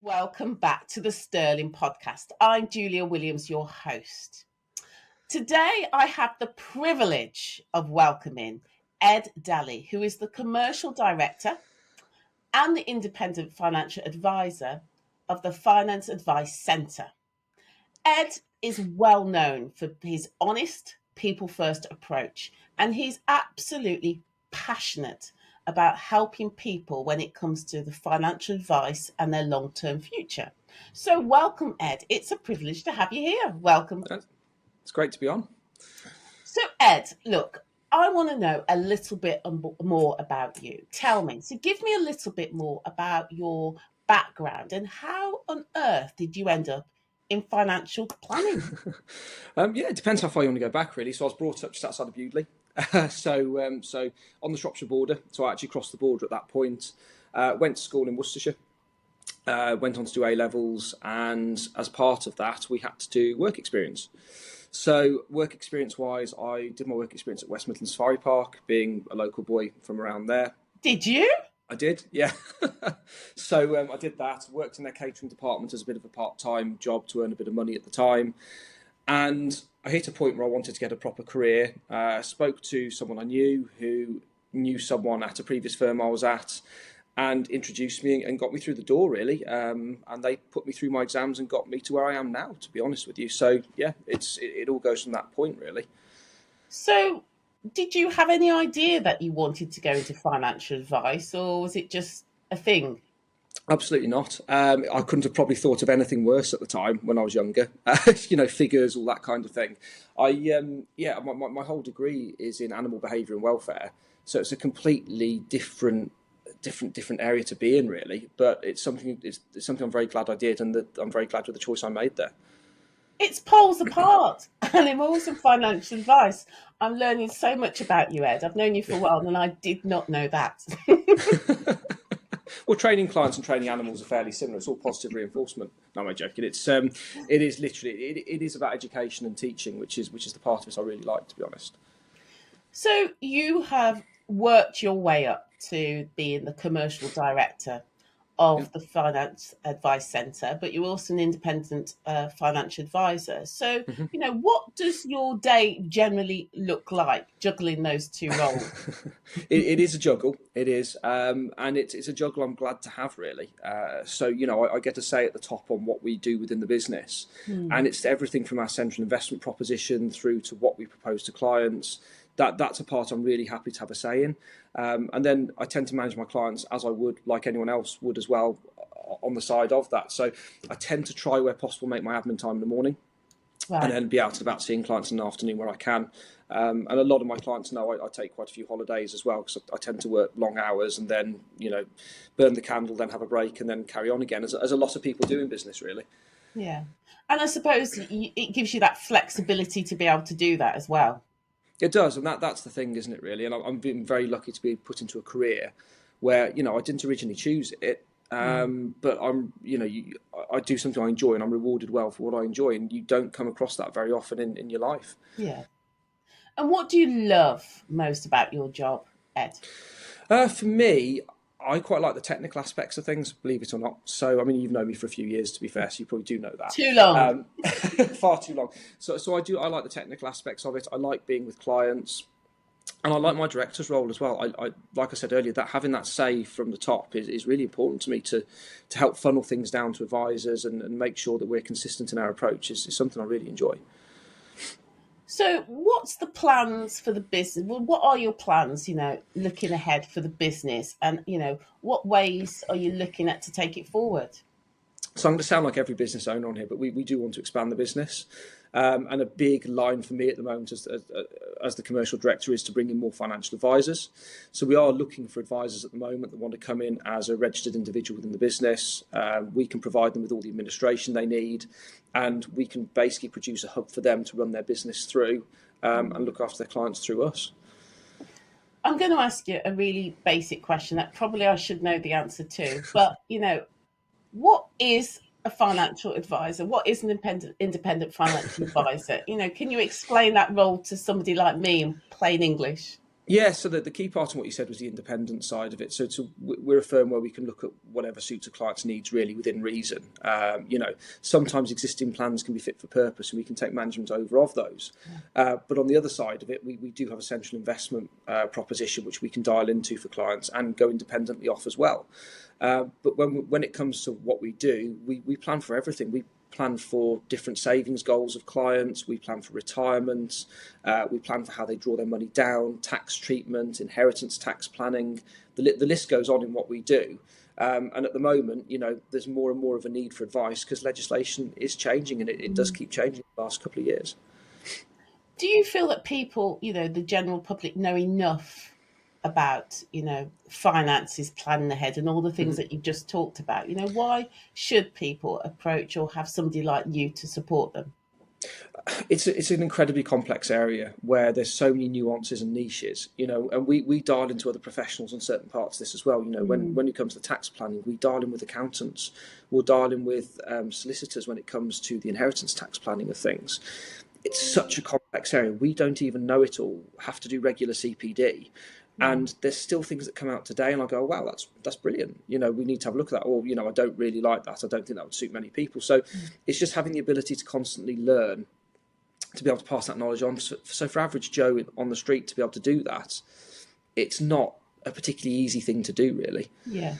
Welcome back to the Sterling Podcast. I'm Julia Williams, your host. Today, I have the privilege of welcoming Ed Dalley, who is the Commercial Director and the Independent Financial Advisor of the Finance Advice Centre. Ed is well known for his honest, people-first approach, and he's absolutely passionate about helping people when it comes to the financial advice and their long-term future. So welcome, Ed. It's a privilege to have you here. Welcome. It's great to be on. So, Ed, look, I want to know a little bit more about you. Tell me. So give me a little bit more about your background and how on earth did you end up in financial planning? It depends how far you want to go back, really. So I was brought up just outside of Bewdley, so on the Shropshire border. So I actually crossed the border at that point. Went to school in Worcestershire. Went on to do A levels, and as part of that, we had to do work experience. So work experience wise, I did my work experience at West Midlands Safari Park, being a local boy from around there. Did you? I did, yeah. So I did that, worked in their catering department as a bit of a part-time job to earn a bit of money at the time. And I hit a point where I wanted to get a proper career. Spoke to someone I knew who knew someone at a previous firm I was at and introduced me and got me through the door, really. And they put me through my exams and got me to where I am now, to be honest with you. So, yeah, it all goes from that point, really. So, did you have any idea that you wanted to go into financial advice, or was it just a thing? Absolutely not. I couldn't have probably thought of anything worse at the time when I was younger. Figures, all that kind of thing. My whole degree is in animal behaviour and welfare, so it's a completely different area to be in, really. But it's something I'm very glad I did, and that I'm very glad with the choice I made there. It's poles apart, animals and financial advice. I'm learning so much about you, Ed. I've known you for a while, and I did not know that. Well, training clients and training animals are fairly similar. It's all positive reinforcement. No, I'm joking. It is literally it is about education and teaching, which is the part of it I really like, to be honest. So you have worked your way up to being the commercial director of the Finance Advice Centre, but you're also an independent financial advisor. So, what does your day generally look like juggling those two roles? It is a juggle. It is, and it's a juggle I'm glad to have, really. I get to say at the top on what we do within the business, and it's everything from our central investment proposition through to what we propose to clients. That's a part I'm really happy to have a say in. And then I tend to manage my clients as I would, like anyone else would as well, on the side of that. So I tend to try where possible make my admin time in the morning, right, and then be out and about seeing clients in the afternoon where I can. And a lot of my clients know I take quite a few holidays as well, because I tend to work long hours and then, burn the candle, then have a break and then carry on again, as a lot of people do in business, really. Yeah. And I suppose it gives you that flexibility to be able to do that as well. It does, and that's the thing, isn't it, really? And I'm being very lucky to be put into a career where, I didn't originally choose it, but I do something I enjoy and I'm rewarded well for what I enjoy, and you don't come across that very often in your life. Yeah. And what do you love most about your job, Ed? For me, I quite like the technical aspects of things, believe it or not. So, you've known me for a few years, to be fair, so you probably do know that. Too long. Far too long. So I like the technical aspects of it. I like being with clients, and I like my director's role as well. I like I said earlier, that having that say from the top is really important to me, to help funnel things down to advisors and make sure that we're consistent in our approach is something I really enjoy. So what's the plans for the business? Well, what are your plans, looking ahead for the business, and, what ways are you looking at to take it forward? So I'm going to sound like every business owner on here, but we do want to expand the business. And a big line for me at the moment as the commercial director is to bring in more financial advisors. So we are looking for advisors at the moment that want to come in as a registered individual within the business. We can provide them with all the administration they need, and we can basically produce a hub for them to run their business through, and look after their clients through us. I'm going to ask you a really basic question that probably I should know the answer to, but, what is a financial advisor? What is an independent financial advisor? Can you explain that role to somebody like me in plain English? Yeah, so the key part of what you said was the independent side of it. So we're a firm where we can look at whatever suits a client's needs really within reason. Sometimes existing plans can be fit for purpose and we can take management over of those. But on the other side of it, we do have a central investment proposition which we can dial into for clients and go independently off as well. But when it comes to what we do, we plan for everything. We plan for different savings goals of clients, we plan for retirement, we plan for how they draw their money down, tax treatment, inheritance tax planning. The list goes on in what we do. And at the moment, there's more and more of a need for advice because legislation is changing and it does keep changing the last couple of years. Do you feel that people, the general public, know enough about, finances, planning ahead, and all the things that you just talked about? Why should people approach or have somebody like you to support them? It's an incredibly complex area where there's so many nuances and niches, and we dial into other professionals on certain parts of this as well. When it comes to tax planning, we dial in with accountants, we'll dial in with solicitors when it comes to the inheritance tax planning of things. It's such a complex area. We don't even know it all, have to do regular CPD. And there's still things that come out today and I go, wow, that's brilliant. We need to have a look at that. Or, I don't really like that. I don't think that would suit many people. So it's just having the ability to constantly learn, to be able to pass that knowledge on. So for average Joe on the street to be able to do that, it's not a particularly easy thing to do, really. Yeah.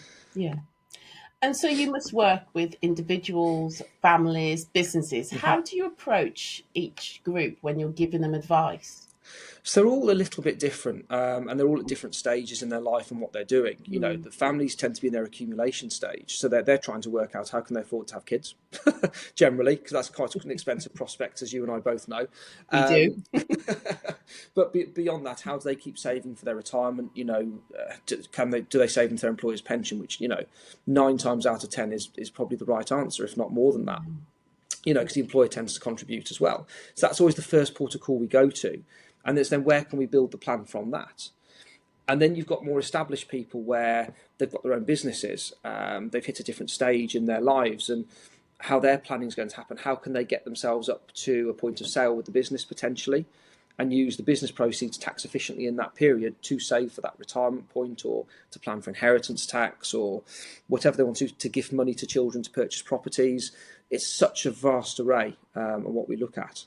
And so you must work with individuals, families, businesses. How do you approach each group when you're giving them advice? So they're all a little bit different, and they're all at different stages in their life and what they're doing. The families tend to be in their accumulation stage, so they're trying to work out how can they afford to have kids, generally, because that's quite an expensive prospect, as you and I both know. We do. But beyond that, how do they keep saving for their retirement? Do they save into their employer's pension, which 9 times out of 10 is probably the right answer, if not more than that. Because the employer tends to contribute as well. So that's always the first port of call we go to. And it's then where can we build the plan from that? And then you've got more established people where they've got their own businesses, they've hit a different stage in their lives and how their planning is going to happen. How can they get themselves up to a point of sale with the business potentially and use the business proceeds tax efficiently in that period to save for that retirement point or to plan for inheritance tax or whatever they want to gift money to children to purchase properties. It's such a vast array of what we look at.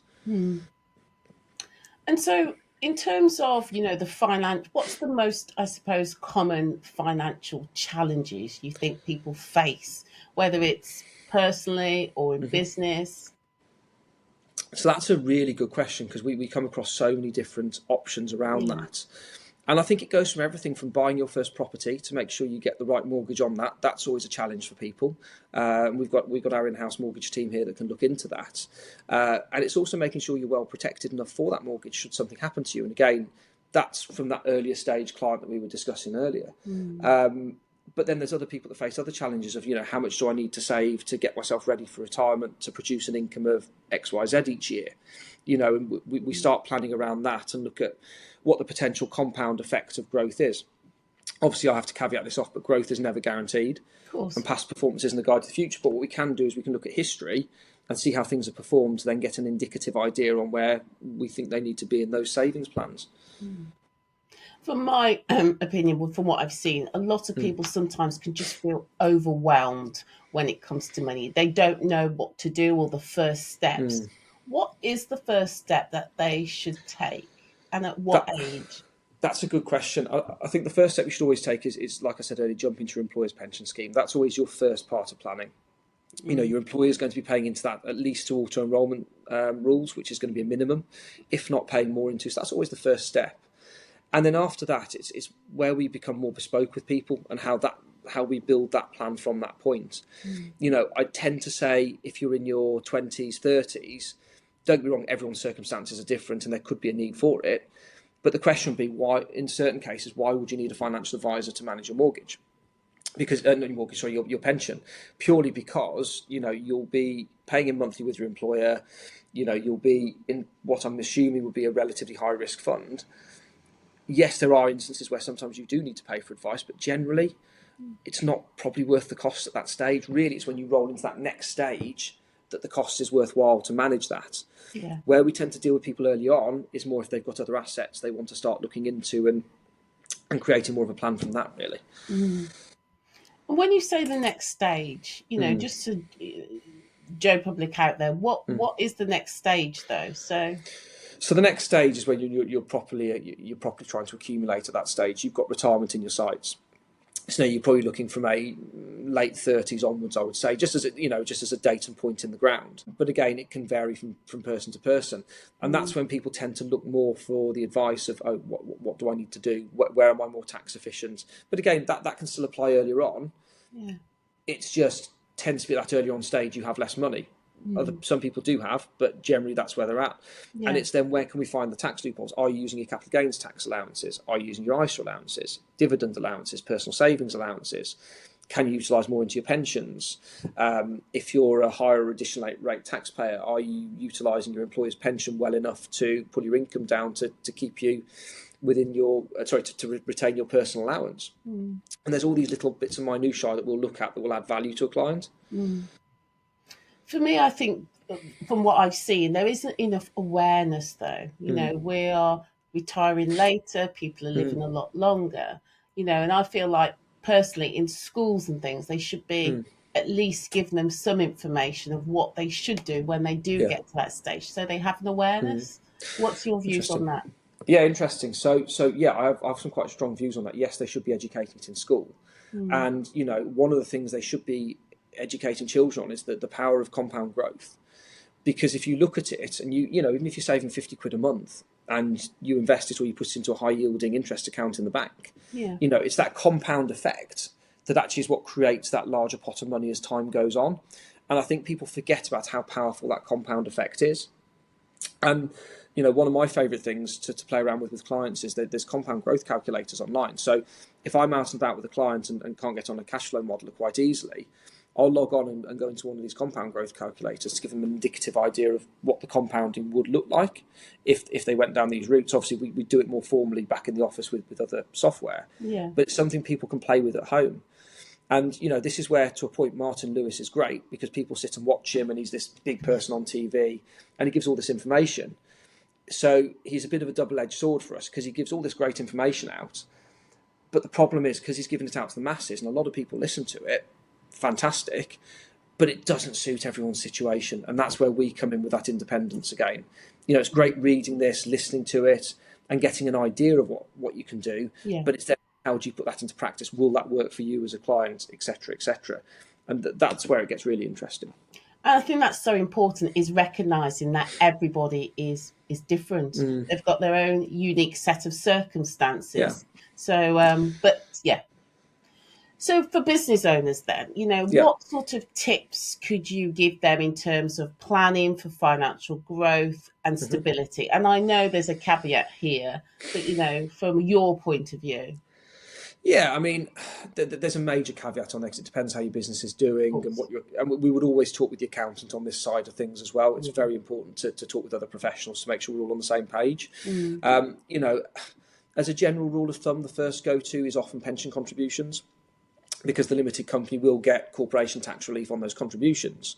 And so in terms of, what's the most, I suppose, common financial challenges you think people face, whether it's personally or in business? So that's a really good question because we come across so many different options around that. And I think it goes from everything from buying your first property to make sure you get the right mortgage on that. That's always a challenge for people. We've got our in-house mortgage team here that can look into that. And it's also making sure you're well protected enough for that mortgage should something happen to you. And again, that's from that earlier stage client that we were discussing earlier. But then there's other people that face other challenges of, how much do I need to save to get myself ready for retirement to produce an income of X, Y, Z each year? And we start planning around that and look at what the potential compound effect of growth is. Obviously, I have to caveat this off, but growth is never guaranteed. Of course. And past performance isn't a guide to the future. But what we can do is we can look at history and see how things have performed, then get an indicative idea on where we think they need to be in those savings plans. From my opinion, from what I've seen, a lot of people sometimes can just feel overwhelmed when it comes to money. They don't know what to do or the first steps. What is the first step that they should take and at what age? That's a good question. I think the first step you should always take is like I said earlier, jump into your employer's pension scheme. That's always your first part of planning. Your employer is going to be paying into that at least to auto enrolment rules, which is going to be a minimum, if not paying more into. So that's always the first step. And then after that, it's where we become more bespoke with people and how we build that plan from that point. I tend to say if you're in your 20s, 30s, don't get me wrong, everyone's circumstances are different and there could be a need for it. But the question would be why, in certain cases, why would you need a financial advisor to manage your mortgage? Because your pension, purely because you'll be paying in monthly with your employer. You'll be in what I'm assuming would be a relatively high risk fund. Yes, there are instances where sometimes you do need to pay for advice, but generally, it's not probably worth the cost at that stage. Really, it's when you roll into that next stage that the cost is worthwhile to manage that. Yeah. Where we tend to deal with people early on is more if they've got other assets they want to start looking into and creating more of a plan from that, really. And when you say the next stage, just to Joe Public out there, what is the next stage though? So the next stage is when you're properly trying to accumulate at that stage. You've got retirement in your sights. So now you're probably looking from a late 30s onwards, I would say, just as a date and point in the ground. But again, it can vary from person to person, and that's when people tend to look more for the advice of, what do I need to do? Where am I more tax efficient? But again, that can still apply earlier on. Yeah. It's just tends to be that earlier on stage you have less money. Some people do have, but generally that's where they're at. Yeah. And it's then where can we find the tax loopholes? Are you using your capital gains tax allowances? Are you using your ISA allowances, dividend allowances, personal savings allowances? Can you utilise more into your pensions? If you're a higher additional rate taxpayer, are you utilising your employer's pension well enough to pull your income down to keep you within your to retain your personal allowance? And there's all these little bits of minutiae that we'll look at that will add value to a client. For me, I think from what I've seen, there isn't enough awareness though. We are retiring later, people are living a lot longer, and I feel like personally in schools and things, they should be at least giving them some information of what they should do when they do get to that stage, so they have an awareness. What's your views on that? Yeah, interesting. So yeah, I have some quite strong views on that. Yes, they should be educated in school, and one of the things they should be educating children on is the power of compound growth. Because if you look at it, and even if you're saving 50 quid a month and you invest it or you put it into a high yielding interest account in the bank, it's that compound effect that actually is what creates that larger pot of money as time goes on. And I think people forget about how powerful that compound effect is. And one of my favourite things to play around with clients is that there's compound growth calculators online. So if I'm out and about with a client and can't get on a cash flow modeler quite easily, I'll log on and go into one of these compound growth calculators to give them an indicative idea of what the compounding would look like if they went down these routes. Obviously, we do it more formally back in the office with other software, but it's something people can play with at home. And, this is where, to a point, Martin Lewis is great, because people sit and watch him and he's this big person on TV and he gives all this information. So he's a bit of a double-edged sword for us, because he gives all this great information out. But the problem is, because he's giving it out to the masses and a lot of people listen to it, fantastic, but it doesn't suit everyone's situation. And that's where we come in with that independence again. It's great reading this, listening to it and getting an idea of what you can do, but it's then how do you put that into practice? Will that work for you as a client, etc., etc.? And that's where it gets really interesting. And I think that's so important, is recognising that everybody is different. They've got their own unique set of circumstances. So, So for business owners then, what sort of tips could you give them in terms of planning for financial growth and stability? And I know there's a caveat here, but, from your point of view. Yeah, I mean, there's a major caveat on this. It depends how your business is doing and we would always talk with the accountant on this side of things as well. It's very important to talk with other professionals to make sure we're all on the same page. As a general rule of thumb, the first go-to is often pension contributions, because the limited company will get corporation tax relief on those contributions.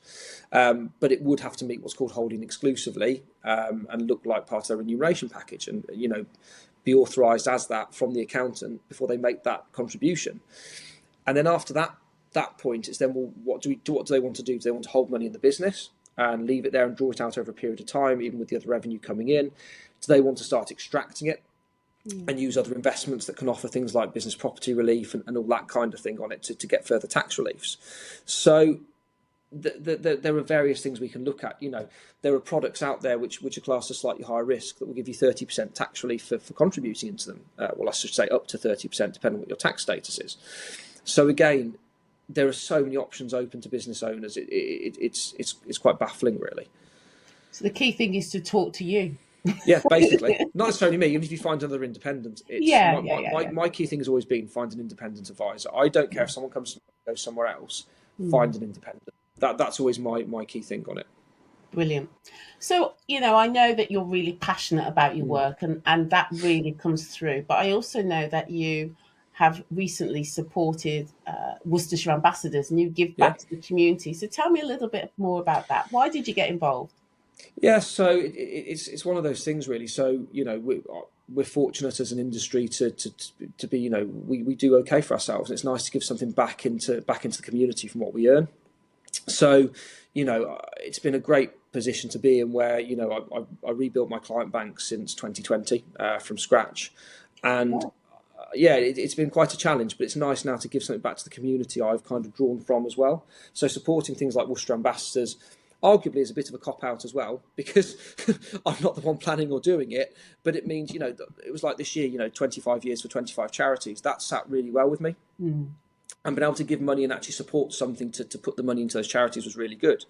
But it would have to meet what's called holding exclusively and look like part of their remuneration package and, be authorised as that from the accountant before they make that contribution. And then after that point, it's then, well, what do they want to do? Do they want to hold money in the business and leave it there and draw it out over a period of time, even with the other revenue coming in? Do they want to start extracting it and use other investments that can offer things like business property relief and all that kind of thing on it to get further tax reliefs? So there are various things we can look at. There are products out there which are classed as slightly higher risk that will give you 30% tax relief for contributing into them. Well, I should say up to 30%, depending on what your tax status is. So again, there are so many options open to business owners. It's quite baffling, really. So the key thing is to talk to you. Yeah, basically. Not necessarily me, even if you find another independent. My key thing has always been find an independent advisor. I don't care if someone comes to go somewhere else, find an independent. That's always my key thing on it. Brilliant. So, I know that you're really passionate about your work and that really comes through. But I also know that you have recently supported Worcestershire ambassadors, and you give Yeah. back to the community. So tell me a little bit more about that. Why did you get involved? Yeah, so it's one of those things really. So we're fortunate as an industry to be, we do okay for ourselves. And it's nice to give something back into the community from what we earn. So it's been a great position to be in, where I rebuilt my client bank since 2020 from scratch, and it's been quite a challenge, but it's nice now to give something back to the community I've kind of drawn from as well. So supporting things like Worcester ambassadors arguably is a bit of a cop out as well, because I'm not the one planning or doing it, but it means, it was like this year, 25 years for 25 charities. That sat really well with me. And being able to give money and actually support something to put the money into those charities was really good.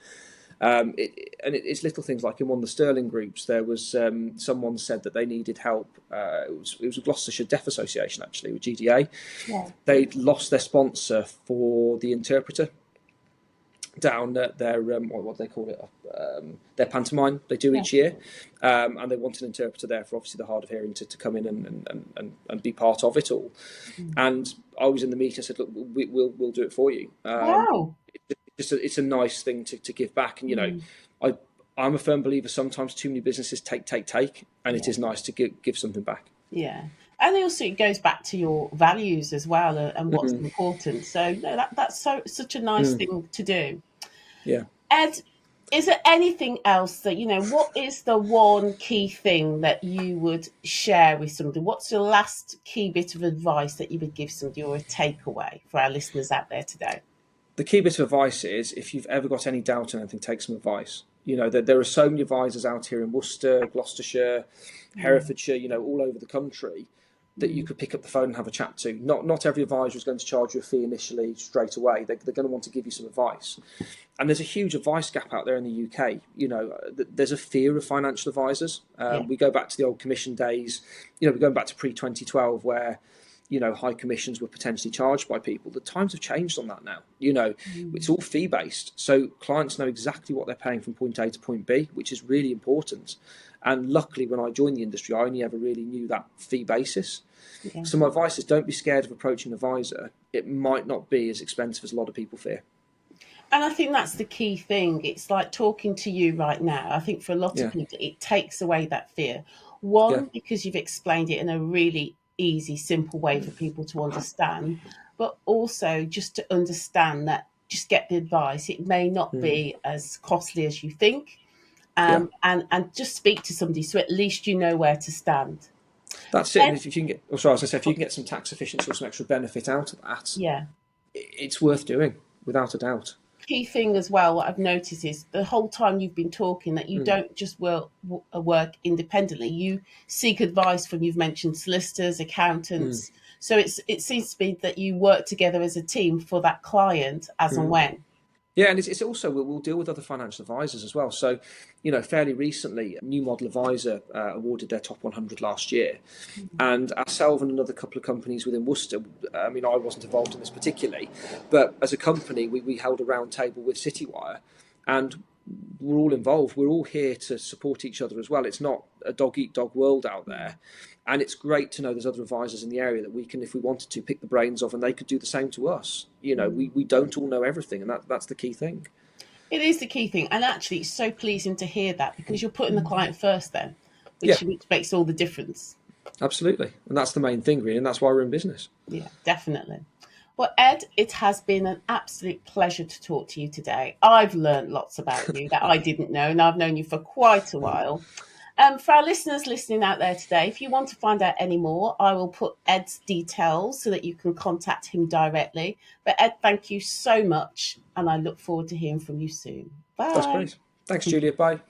It's little things like in one of the Sterling groups, there was someone said that they needed help. It was a Gloucestershire Deaf Association, actually, with GDA. Yeah. They'd lost their sponsor for the interpreter down at their what do they call it, their pantomime they do each year, and they want an interpreter there for obviously the hard of hearing to come in and be part of it all. And I was in the meeting. I said, look, we'll do it for you. Wow. It's a nice thing to give back, and I'm a firm believer sometimes too many businesses take, and it is nice to give something back. Yeah. And also it goes back to your values as well, and what's important. So no, that's such a nice thing to do. Yeah. Ed, is there anything else that, what is the one key thing that you would share with somebody? What's the last key bit of advice that you would give somebody, or a takeaway for our listeners out there today? The key bit of advice is, if you've ever got any doubt on anything, take some advice. There are so many advisors out here in Worcester, Gloucestershire, Herefordshire, all over the country, that you could pick up the phone and have a chat to. Not every advisor is going to charge you a fee initially straight away. They're going to want to give you some advice. And there's a huge advice gap out there in the UK. There's a fear of financial advisors. We go back to the old commission days. We're going back to pre-2012, where high commissions were potentially charged by people. The times have changed on that now. It's all fee based. So clients know exactly what they're paying from point A to point B, which is really important. And luckily, when I joined the industry, I only ever really knew that fee basis. Yeah. So my advice is, don't be scared of approaching an advisor. It might not be as expensive as a lot of people fear. And I think that's the key thing. It's like talking to you right now. I think for a lot of people, it takes away that fear. One, because you've explained it in a really easy, simple way for people to understand, but also just to understand that just get the advice. It may not be as costly as you think, and just speak to somebody, so at least you know where to stand. That's it. And if you can get, if you can get some tax efficiency or some extra benefit out of that, it's worth doing, without a doubt. Key thing as well, what I've noticed is the whole time you've been talking that you don't just work independently. You seek advice from, you've mentioned solicitors, accountants. So it seems to be that you work together as a team for that client as and when. Yeah, and it's also, we'll deal with other financial advisors as well. So, fairly recently, a New Model Advisor awarded their top 100 last year. And ourselves and another couple of companies within Worcester, I wasn't involved in this particularly, but as a company, we held a round table with Citywire, and we're all involved. We're all here to support each other as well. It's not a dog-eat-dog world out there. And it's great to know there's other advisors in the area that we can, if we wanted to, pick the brains of, and they could do the same to us. We don't all know everything, and that's the key thing. It is the key thing. And actually, it's so pleasing to hear that, because you're putting the client first then, which makes all the difference. Absolutely. And that's the main thing, really, and that's why we're in business. Yeah, definitely. Well, Ed, it has been an absolute pleasure to talk to you today. I've learned lots about you that I didn't know, and I've known you for quite a while. For our listeners listening out there today, if you want to find out any more, I will put Ed's details so that you can contact him directly. But Ed, thank you so much, and I look forward to hearing from you soon. Bye. That's great. Thanks, Julia. Bye.